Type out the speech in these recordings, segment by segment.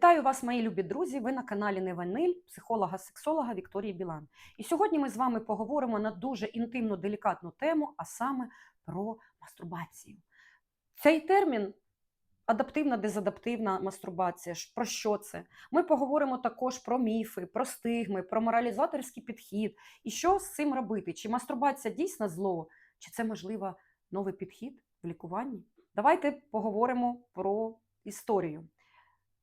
Вітаю вас, мої любі друзі! Ви на каналі Неваниль, психолога-сексолога Вікторії Білан. І сьогодні ми з вами поговоримо на дуже інтимну, делікатну тему, а саме про мастурбацію. Цей термін адаптивна, дезадаптивна мастурбація. Про що це? Ми поговоримо також про міфи, про стигми, про моралізаторський підхід. І що з цим робити? Чи мастурбація дійсно зло? Чи це, можливо, новий підхід в лікуванні? Давайте поговоримо про історію.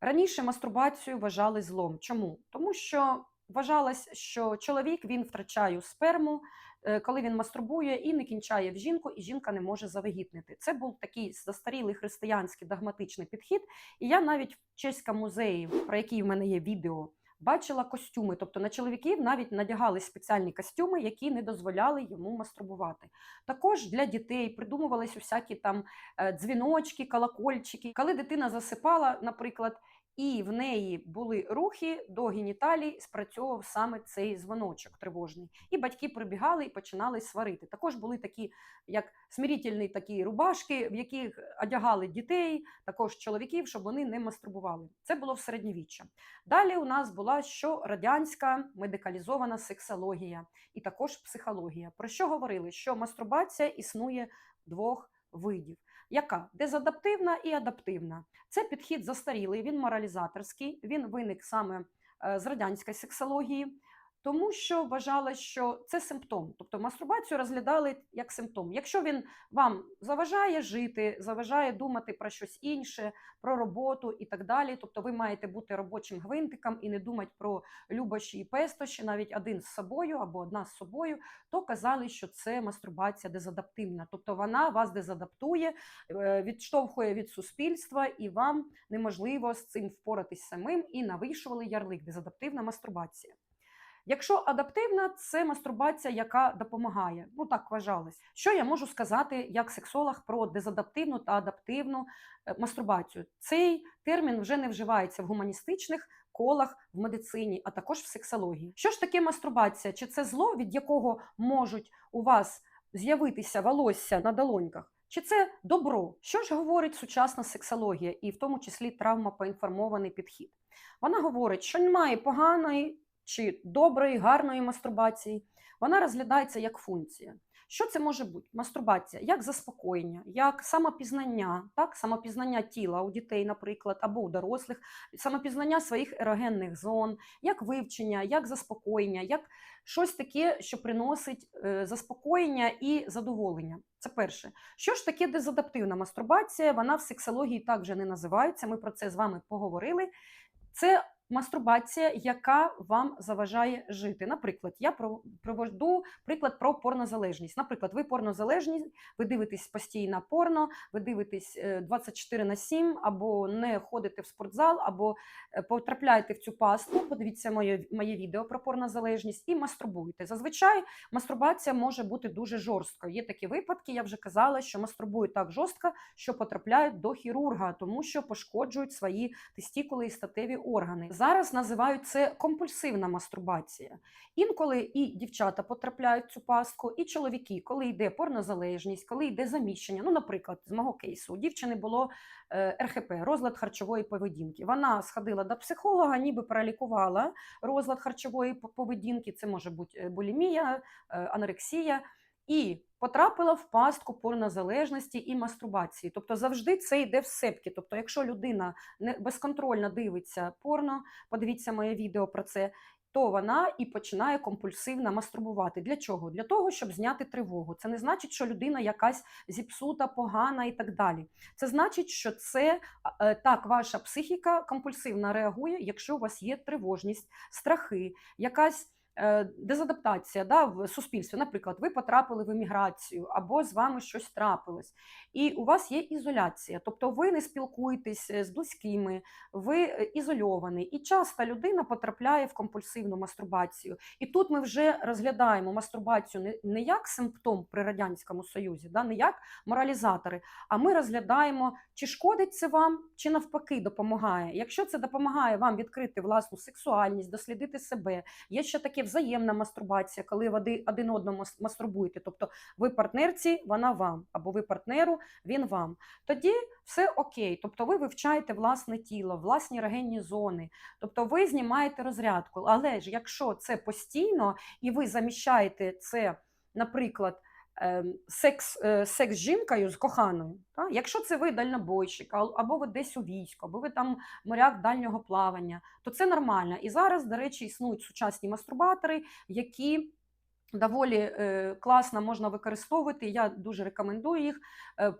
Раніше мастурбацію вважали злом. Чому? Тому що вважалось, що чоловік він втрачає сперму, коли він мастурбує і не кінчає в жінку, і жінка не може завагітнити. Це був такий застарілий християнський догматичний підхід. І я навіть в Чеському музеї, про який в мене є відео, бачила костюми. Тобто на чоловіків навіть надягали спеціальні костюми, які не дозволяли йому мастурбувати. Також для дітей придумувались усякі там дзвіночки, колокольчики. Коли дитина засипала, наприклад, і в неї були рухи до геніталій, спрацьовував саме цей дзвоночок тривожний. І батьки прибігали і починали сварити. Також були такі, як смирительні такі рубашки, в яких одягали дітей, також чоловіків, щоб вони не мастурбували. Це було в середньовіччя. Далі у нас була радянська медикалізована сексологія і також психологія. Про що говорили? Що мастурбація існує двох видів. Яка? Дезадаптивна і адаптивна. Це підхід застарілий, він моралізаторський, він виник саме з радянської сексології, тому що вважали, що це симптом. Тобто мастурбацію розглядали як симптом. Якщо він вам заважає жити, заважає думати про щось інше, про роботу і так далі, тобто ви маєте бути робочим гвинтиком і не думати про любощі і пестощі, навіть один з собою або одна з собою, то казали, що це мастурбація дезадаптивна. Тобто вона вас дезадаптує, відштовхує від суспільства і вам неможливо з цим впоратись самим, і навішували ярлик дезадаптивна мастурбація. Якщо адаптивна, це мастурбація, яка допомагає. Ну так вважалось. Що я можу сказати як сексолог про дезадаптивну та адаптивну мастурбацію? Цей термін вже не вживається в гуманістичних колах, в медицині, а також в сексології. Що ж таке мастурбація? Чи це зло, від якого можуть у вас з'явитися волосся на долоньках? Чи це добро? Що ж говорить сучасна сексологія і в тому числі травмопоінформований підхід? Вона говорить, що немає поганої чи доброї, гарної мастурбації, вона розглядається як функція. Що це може бути? Мастурбація як заспокоєння, як самопізнання, так? Самопізнання тіла у дітей, наприклад, або у дорослих, самопізнання своїх ерогенних зон, як вивчення, як заспокоєння, як щось таке, що приносить заспокоєння і задоволення. Це перше. Що ж таке дезадаптивна мастурбація? Вона в сексології так вже не називається, ми про це з вами поговорили. Це мастурбація, яка вам заважає жити. Наприклад, я проведу приклад про порнозалежність. Наприклад, ви порнозалежні, ви дивитесь постійно порно, ви дивитесь 24/7, або не ходите в спортзал, або потрапляєте в цю пастку, подивіться моє відео про порнозалежність, і мастурбуєте. Зазвичай мастурбація може бути дуже жорсткою. Є такі випадки, я вже казала, що мастурбують так жорстко, що потрапляють до хірурга, тому що пошкоджують свої тестикули і статеві органи. Зараз називають це компульсивна мастурбація. Інколи і дівчата потрапляють в цю пастку, і чоловіки, коли йде порнозалежність, коли йде заміщення. Ну, наприклад, з мого кейсу, у дівчини було РХП, розлад харчової поведінки. Вона сходила до психолога, ніби пролікувала розлад харчової поведінки, це може бути булімія, анорексія, і потрапила в пастку порнозалежності і мастурбації. Тобто завжди це йде в сепки. Тобто якщо людина безконтрольно дивиться порно, подивіться моє відео про це, то вона і починає компульсивно мастурбувати. Для чого? Для того, щоб зняти тривогу. Це не значить, що людина якась зіпсута, погана і так далі. Це значить, що це так ваша психіка компульсивно реагує, якщо у вас є тривожність, страхи, якась дезадаптація, да, в суспільстві. Наприклад, ви потрапили в еміграцію або з вами щось трапилось. І у вас є ізоляція, тобто ви не спілкуєтесь з близькими, ви ізольовані. І часто людина потрапляє в компульсивну мастурбацію. І тут ми вже розглядаємо мастурбацію не як симптом при Радянському Союзі, да, не як моралізатори, а ми розглядаємо, чи шкодить це вам, чи навпаки допомагає. Якщо це допомагає вам відкрити власну сексуальність, дослідити себе, є ще таке в взаємна мастурбація, коли ви один одному мастурбуєте, тобто ви партнерці, вона вам, або ви партнеру, він вам. Тоді все окей, тобто ви вивчаєте власне тіло, власні ерогенні зони, тобто ви знімаєте розрядку. Але ж якщо це постійно і ви заміщаєте це, наприклад, секс з жінкою, з коханою, так? Якщо це ви дальнобойщик, або ви десь у війську, або ви там моряк дальнього плавання, то це нормально. І зараз, до речі, існують сучасні мастурбатори, які доволі класно можна використовувати, я дуже рекомендую їх.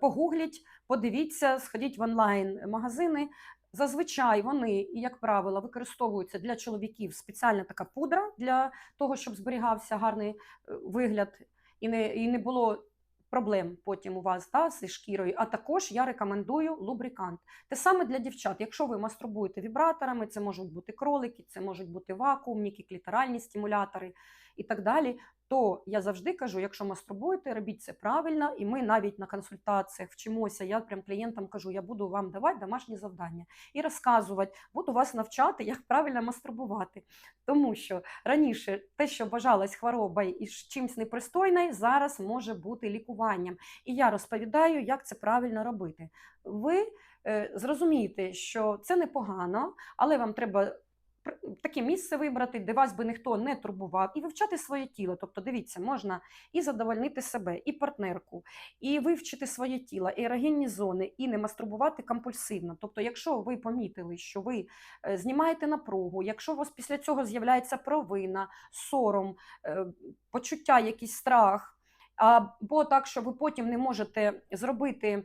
Погугліть, подивіться, сходіть в онлайн-магазини. Зазвичай вони, як правило, використовуються для чоловіків спеціальна така пудра для того, щоб зберігався гарний вигляд і не було проблем потім у вас, да, зі шкірою. А також я рекомендую лубрикант. Те саме для дівчат. Якщо ви мастурбуєте вібраторами, це можуть бути кролики, це можуть бути вакуумні, кліторальні стимулятори і так далі, то я завжди кажу, якщо мастурбуєте, робіть це правильно, і ми навіть на консультаціях вчимося, я прям клієнтам кажу, я буду вам давати домашні завдання і розказувати, буду вас навчати, як правильно мастурбувати. Тому що раніше те, що вважалось хворобою і чимось непристойною, зараз може бути лікуванням. І я розповідаю, як це правильно робити. Ви зрозумієте, що це непогано, але вам треба таке місце вибрати, де вас би ніхто не турбував, і вивчати своє тіло. Тобто, дивіться, можна і задовольнити себе, і партнерку, і вивчити своє тіло, і ерогенні зони, і не мастурбувати компульсивно. Тобто, якщо ви помітили, що ви знімаєте напругу, якщо у вас після цього з'являється провина, сором, почуття, якийсь страх, або так, що ви потім не можете зробити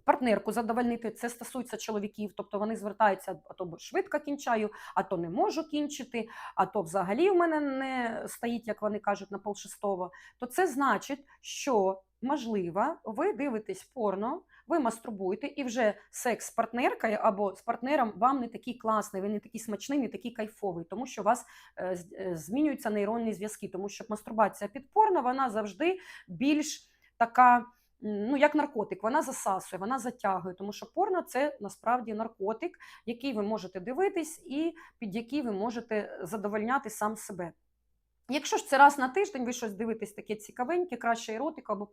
партнерку задовольнити, це стосується чоловіків, тобто вони звертаються, а то швидко кінчаю, а то не можу кінчити, а то взагалі в мене не стоїть, як вони кажуть, на полшестого, то це значить, що, можливо, ви дивитесь порно, ви мастурбуєте, і вже секс з партнеркою або з партнером вам не такий класний, він не такий смачний, не такий кайфовий, тому що у вас змінюються нейронні зв'язки, тому що мастурбація під порно, вона завжди більш така, ну, як наркотик, вона засасує, вона затягує, тому що порно – це насправді наркотик, який ви можете дивитись і під який ви можете задовольняти сам себе. Якщо ж це раз на тиждень ви щось дивитесь таке цікавеньке, краще еротику, або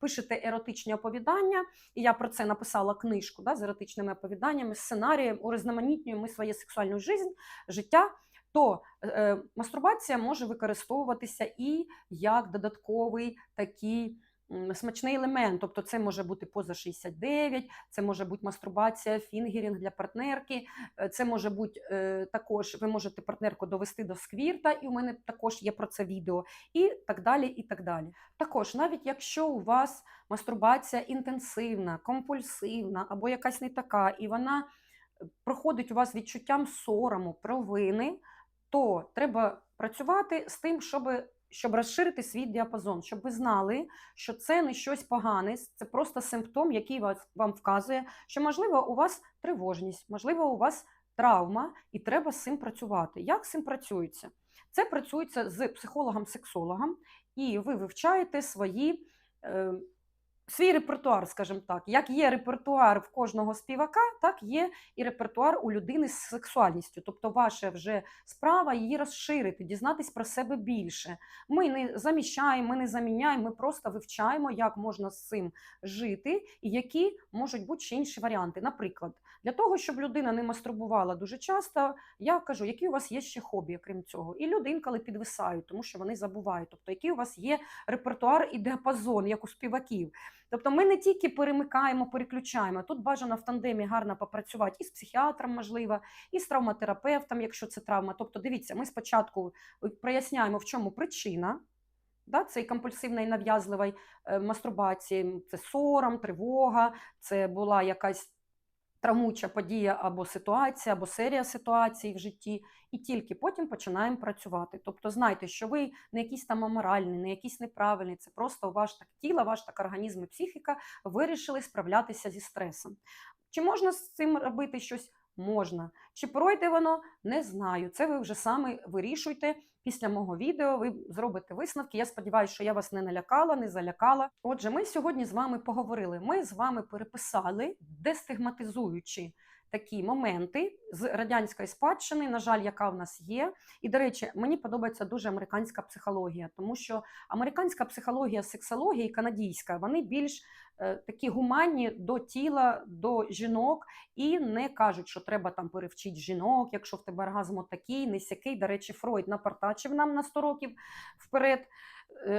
пишете еротичні оповідання, і я про це написала книжку, да, з еротичними оповіданнями, сценарієм, урізноманітнюємо свою сексуальну життя, то мастурбація може використовуватися і як додатковий такий смачний елемент, тобто це може бути поза 69, це може бути мастурбація, фінгерінг для партнерки, це може бути також, ви можете партнерку довести до сквірта, і у мене також є про це відео, і так далі, і так далі. Також, навіть якщо у вас мастурбація інтенсивна, компульсивна, або якась не така, і вона проходить у вас відчуттям сорому, провини, то треба працювати з тим, щоб розширити свій діапазон, щоб ви знали, що це не щось погане, це просто симптом, який вам вказує, що, можливо, у вас тривожність, можливо, у вас травма, і треба з цим працювати. Як з цим працюється? Це працюється з психологом-сексологом, і ви вивчаєте свій репертуар, скажімо так. Як є репертуар в кожного співака, так є і репертуар у людини з сексуальністю. Тобто ваша вже справа її розширити, дізнатись про себе більше. Ми не заміщаємо, ми не заміняємо, ми просто вивчаємо, як можна з цим жити і які можуть бути ще інші варіанти. Наприклад, для того, щоб людина не мастурбувала дуже часто, я кажу, які у вас є ще хобі, крім цього. І люди інколи підвисають, тому що вони забувають. Тобто, який у вас є репертуар і діапазон, як у співаків. Тобто ми не тільки перемикаємо, переключаємо, тут бажано в тандемі гарно попрацювати і з психіатром, можливо, і з травматерапевтом, якщо це травма. Тобто, дивіться, ми спочатку проясняємо, в чому причина, да, цієї компульсивної нав'язливої мастурбації, це сором, тривога, це була якась травмуюча подія або ситуація, або серія ситуацій в житті, і тільки потім починаємо працювати. Тобто знайте, що ви не якийсь там аморальний, не якийсь неправильний, це просто ваш так тіло, ваш так організм і психіка вирішили справлятися зі стресом. Чи можна з цим робити щось? Можна. Чи пройде воно? Не знаю. Це ви вже самі вирішуйте. Після мого відео ви зробите висновки. Я сподіваюся, що я вас не налякала, не залякала. Отже, ми сьогодні з вами поговорили. Ми з вами переписали, дестигматизуючи такі моменти з радянської спадщини, на жаль, яка в нас є. І, до речі, мені подобається дуже американська психологія, тому що американська психологія, сексологія і канадійська, вони більш такі гуманні до тіла, до жінок, і не кажуть, що треба там перевчити жінок, якщо в тебе оргазм такий, не сякий. До речі, Фройд напартачив нам на 100 років вперед,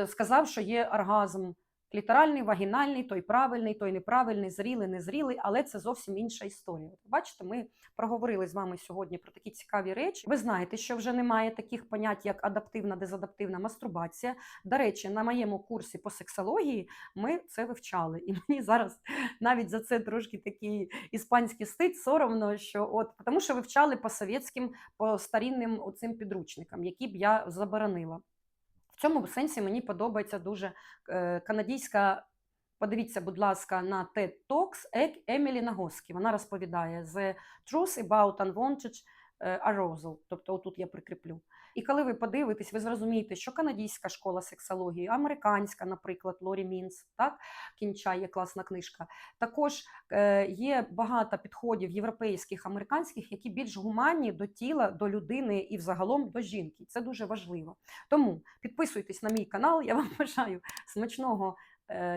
сказав, що є оргазм кліторальний, вагінальний, той правильний, той неправильний, зрілий, незрілий, але це зовсім інша історія. Бачите, ми проговорили з вами сьогодні про такі цікаві речі. Ви знаєте, що вже немає таких понять, як адаптивна, дезадаптивна мастурбація. До речі, на моєму курсі по сексології ми це вивчали. І мені зараз навіть за це трошки такий іспанський стид, соромно, що тому що вивчали по совєтським, по старинним оцим підручникам, які б я заборонила. В цьому сенсі мені подобається дуже канадійська, подивіться, будь ласка, на TED Talks Емілі Нагоскі. Вона розповідає «The truth about unwanted arousal», тобто отут я прикріплю. І коли ви подивитесь, ви зрозумієте, що канадійська школа сексології, американська, наприклад, Лорі Мінц, так, Кінчай, є класна книжка. Також є багато підходів європейських, американських, які більш гуманні до тіла, до людини і взагалом до жінки. Це дуже важливо. Тому підписуйтесь на мій канал, я вам бажаю смачного,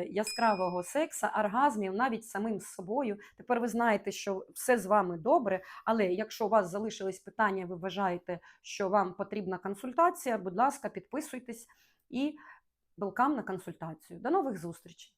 яскравого секса, оргазмів, навіть самим з собою. Тепер ви знаєте, що все з вами добре, але якщо у вас залишились питання, ви вважаєте, що вам потрібна консультація, будь ласка, підписуйтесь і welcome на консультацію. До нових зустрічей!